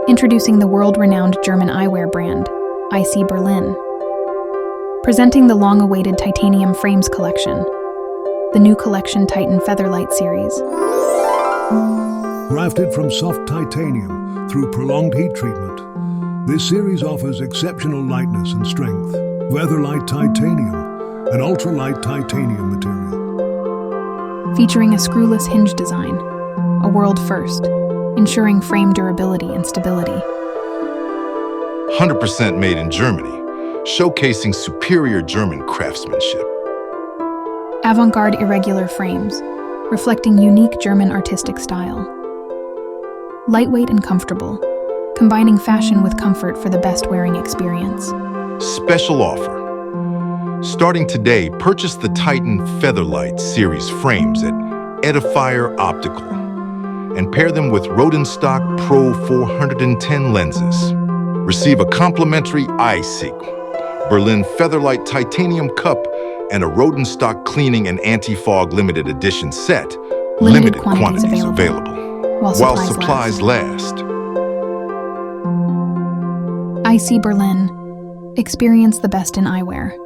Introducing the world-renowned German eyewear brand, ic Berlin. Presenting the long-awaited titanium frames collection, the new collection Titan Featherlight series. Crafted from soft titanium through prolonged heat treatment, this series offers exceptional lightness and strength. Featherlight Titanium, an ultralight titanium material. Featuring a screwless hinge design, a world first, ensuring frame durability and stability. 100% made in Germany, showcasing superior German craftsmanship. Avant-garde irregular frames, reflecting unique German artistic style. Lightweight and comfortable, combining fashion with comfort for the best wearing experience. Special offer. Starting today, purchase the Titan Featherlight series frames at Edifier Optical and pair them with Rodenstock PRO410 lenses. Receive a complimentary ic Berlin Featherlight Titanium cup and a Rodenstock cleaning and anti-fog limited edition set. Limited quantities available. While supplies last. ic Berlin. Experience the best in eyewear.